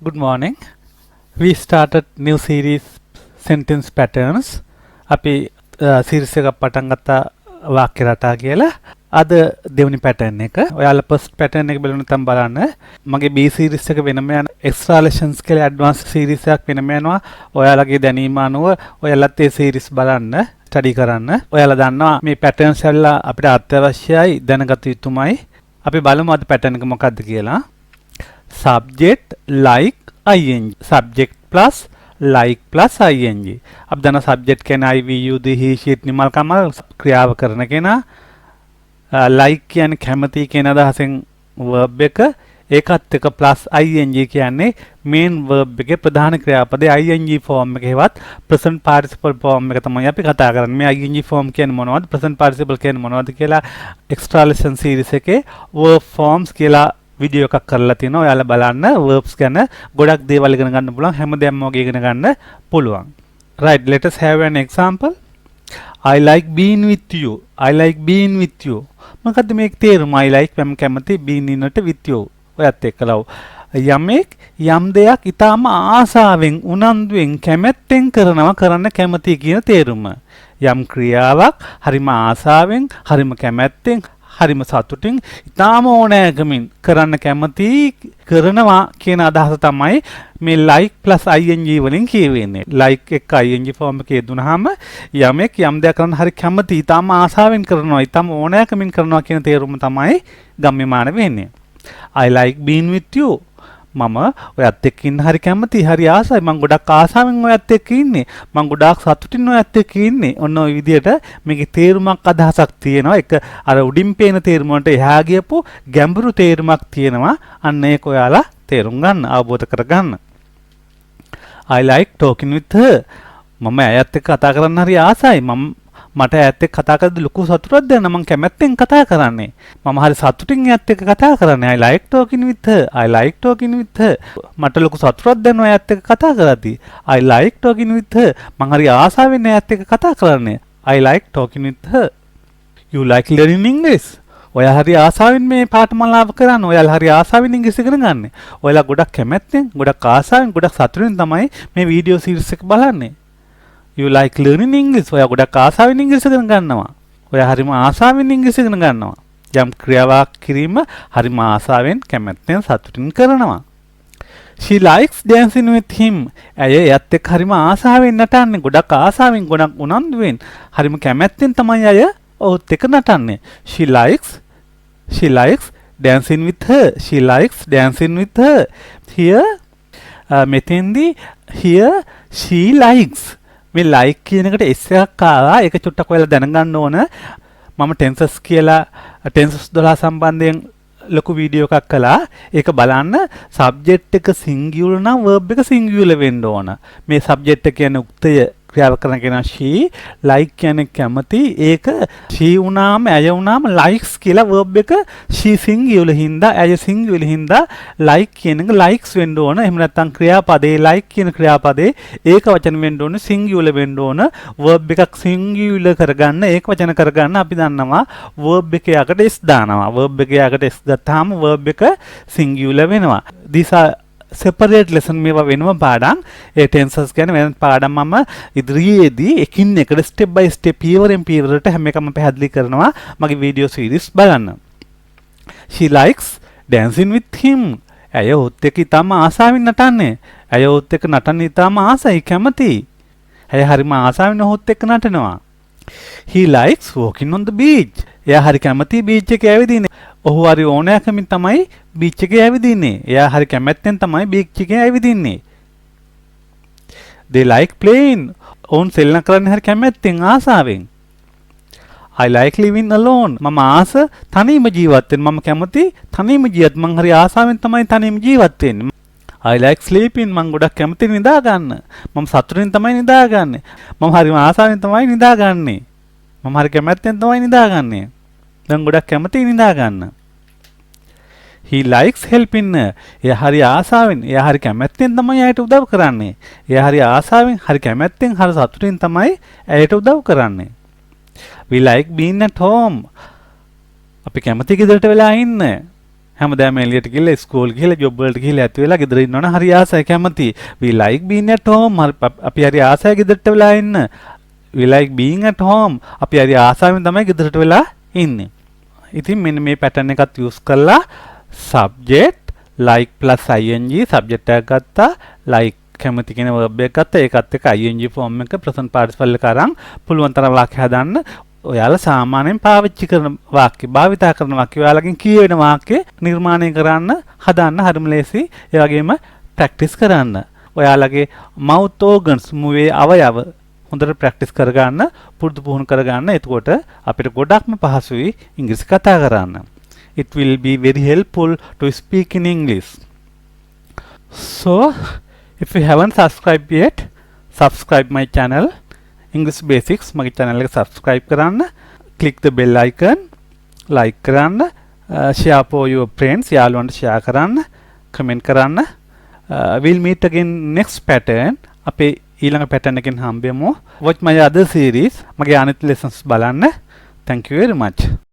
Good morning. We started new series sentence patterns. අපි series එක පටන් ගත්තා වාක්‍ය රටා කියලා. අද දෙවෙනි pattern එක. ඔයාලා first pattern එක බලන්න නැත්නම් බලන්න. මගේ B series එක වෙනම යන extra lessons කියලා advanced series එකක් වෙනම යනවා. ඔයාලගේ දැනීම අනුව ඔයාලත් ඒ series බලන්න, study කරන්න. ඔයාලා දන්නවා මේ patterns වල අපිට අත්‍යවශ්‍යයි දැනගත යුතුමයි. අපි බලමු අද pattern එක මොකක්ද කියලා. Subject like ing, subject plus like plus ing. अब दाना subject के ना I we you the he she it Nimal कामल क्रियाव करने के ना like के यानी खेमती के ना दा हसें verb एक एकात्ते का plus ing के यानी main verb के प्रधान क्रियापदे ing form में के बाद present participle form में का तमाया पे कथा करन में ing form के मनोवाद present participle के मनोवाद के ला extra lesson series के verb forms के ला वीडियो එකක් කරලා තිනවා. ඔයාලා බලන්න verbs ගැන ගොඩක් දේවල් ඉගෙන ගන්න පුළුවන්. හැමදේම වගේ ඉගෙන ගන්න පුළුවන්. Right, let us have an example. I like being with you. I like being with you. මොකද්ද මේක තේරුම? I like මම කැමති being ඉන්නට with you. ඔයත් එක්කලා යමෙක් යම් දෙයක් ඊටාම ආසාවෙන් උනන්දුවෙන් කැමැත්තෙන් කරන්න කැමති කියන තේරුම. යම් ක්‍රියාවක් හරිම ආසාවෙන් හරිම කැමැත්තෙන් හරිම සතුටින් ඉතාම ඕනෑකමින් කරන්න කැමති කරනවා කියන අදහස තමයි මේ like plus ing වලින් කියවෙන්නේ. like එක ing form එකේ දුනහම යමෙක් යම් දෙයක් කරන්න හරි කැමති ඉතාම ආසාවෙන් කරනවා ඉතාම ඕනෑකමින් කරනවා කියන තේරුම තමයි ගම්‍යමාන වෙන්නේ. I like being with you. මම ඔයත් එක්ක ඉන්න හරි කැමති හරි ආසයි මම ගොඩක් ආසාවෙන් ඔයත් එක්ක ඉන්නේ මම ගොඩාක් සතුටින් ඔයත් එක්ක ඉන්නේ ඔන්න ඔය විදිහට මේකේ තේරුමක් අදහසක් තියෙනවා එක අර උඩින් පේන තේරුම වලට එහා ගියපු ගැඹුරු තේරුමක් තියෙනවා අන්න ඒක ඔයාලා තේරුම් ගන්න අවබෝධ කරගන්න I like talking with her මම ඇයත් එක්ක කතා කරන්න හරි ආසයි මට ඇයත් එක්ක කතා කරද්දී ලොකු සතුටක් දැනෙනවා මම කැමැත්තෙන් කතා කරන්නේ මම හරි සතුටින් ඇයත් එක්ක කතා කරන්නේ I like talking with her I like talking with her මට ලොකු සතුටක් දැනෙනවා ඇයත් එක්ක කතා කරද්දී I like talking with her මම හරි ආසාවෙන් ඇයත් එක්ක කතා කරන්නේ I like talking with her You like learning English ඔයා හරි ආසාවෙන් මේ පාඨමාලාව කරන්නේ ඔයාලා හරි ආසාවෙන් ඉංග්‍රීසි ඉගෙන ගන්න ඔයාලා ගොඩක් කැමැත්තෙන් ගොඩක් ආසාවෙන් ගොඩක් සතුටින් තමයි මේ වීඩියෝ සීරීස් එක බලන්නේ You like learning English. ඔයා ගොඩක් ආසාවෙන් ඉංග්‍රීසි ඉගෙන ගන්නවා. ඔයා හරිම ආසාවෙන් ඉංග්‍රීසි ඉගෙන ගන්නවා. යම් ක්‍රියාවක් කිරීම හරිම ආසාවෙන් කැමැත්තෙන් සතුටින් කරනවා. She likes dancing with him. ඇය එයත් එක්ක හරිම ආසාවෙන් නටන්නේ. ගොඩක් ආසාවෙන් ගොඩක් උනන්දුවෙන් හරිම කැමැත්තෙන් තමයි අය ඔහුත් එක්ක නටන්නේ. She likes dancing with her. She likes dancing with her. Here මෙතෙන්දී here she likes මේ like කියන එකට s එකක් ආවා ඒක චුට්ටක් ඔයාලා දැනගන්න ඕන මම tenses කියලා tenses 12 සම්බන්ධයෙන් ලොකු වීඩියෝ එකක් කළා ඒක බලන්න subject එක singular නම් verb එක singular වෙන්න ඕන මේ subject එක කියන්නේ උක්තය ක්‍රියාව කරන කෙනා she like කියන්නේ කැමති ඒක she උනාම ඇය උනාම likes කියලා verb එක she singular හින්දා ඇය singular හින්දා like කියන එක likes වෙන්න ඕන එහෙම නැත්නම් ක්‍රියාපදේ like කියන පදේ ඒක වචන වෙන්න ඕන singular වෙන්න ඕන verb එකක් singular කරගන්න ඒක වචන කරගන්න අපි දන්නවා verb එක යකට s දානවා verb එක යකට s ගත්තාම verb එක singular වෙනවා these are separate lesson මේවා වෙනම පාඩම් ඒ tenses ගැන වෙන පාඩම් මම ඉදිරියේදී එකින් එකට step by step පියවරෙන් පියවරට හැම එකම පැහැදිලි කරනවා මගේ වීඩියෝ සීරීස් බලන්න She likes dancing with him ඇය ඔහුත් එක්ක ඉතාම ආසාවෙන් නටන්නේ ඇය ඔහුත් එක්ක නටන්න ඉතාම ආසයි කැමති ඇය හරිම ආසාවෙන් ඔහුත් එක්ක නටනවා He likes walking on the beach එයා හරි කැමති බීච් එකේ ඇවිදින්නේ ඔහු හරි ඕනෑකමින් තමයි බීච් එකේ ඇවිදින්නේ. එයා හරි කැමැත්තෙන් තමයි බීච් එකේ ඇවිදින්නේ. They like playing. ඔවුන් සෙල්ලම් කරන්න හරි කැමැත්තෙන් ආසාවෙන්. I like living alone. මම ආස තනියම ජීවත් වෙන්න. මම කැමති තනියම ජීවත්. මම හරි ආසාවෙන් තමයි තනියම ජීවත් වෙන්නේ. I like sleeping. මම ගොඩක් කැමති නිදා ගන්න. මම සතුටින් තමයි නිදාගන්නේ. මම හරිම ආසාවෙන් තමයි නිදාගන්නේ. මම හරි කැමැත්තෙන් තමයි නිදාගන්නේ. දැන් ගොඩක් කැමති නිදා ගන්න. He likes helping her. එයා හරි ආසාවෙන්, එයා හරි කැමැත්තෙන් තමයි ඇයට උදව් කරන්නේ. එයා හරි ආසාවෙන්, හරි කැමැත්තෙන්, හරි සතුටින් තමයි ඇයට උදව් කරන්නේ. We like being at home. අපි කැමති ගෙදරට වෙලා ඉන්න. හැමදාම එළියට ගිහලා ස්කූල් ගිහලා ජොබ් වලට ගිහලා ඇති වෙලා ගෙදර ඉන්නවනම් හරි ආසයි කැමති. we like being at home. අපි හරි ආසයි ගෙදරට වෙලා ඉන්න. we like being at home. අපි හරි ආසාවෙන් තමයි ගෙදරට වෙලා ඉන්නේ. ඉතින් මෙන්න මේ pattern එකත් use කරලා subject like plus ing subject එකක් ගත්තා like කැමති කියන verb එකක් ගත්තා ඒකත් එක්ක ing form එක present participle එක අරන් පුළුවන් තරම් වාක්‍ය හදන්න. ඔයාලා සාමාන්‍යයෙන් පාවිච්චි කරන වාක්‍ය භාවිතා කරන වාක්‍ය ඔයාලගෙන් කියවෙන වාක්‍ය නිර්මාණය කරන්න හදන්න හරිම ලේසි. ඒ වගේම ප්‍රැක්ටිස් කරන්න. ඔයාලගේ mouth organs මුවේ අවයව හොඳට ප්‍රැක්ටිස් කරගන්න පුරුදු පුහුණු කරගන්න. එතකොට අපිට ගොඩක්ම පහසුයි ඉංග්‍රීසි කතා කරන්න. It will be very helpful to speak in English. So, if you haven't subscribed yet, subscribe my channel. English Basics මගේ channel එක subscribe කරන්න. Click the bell icon. like කරන්න. Share for your friends. යාළුවන්ට share කරන්න. comment කරන්න. We'll meet again next pattern. අපේ ඊළඟ pattern එකෙන් හම්බෙමු. Watch my other series. මගේ අනිත් lessons බලන්න. Thank you very much.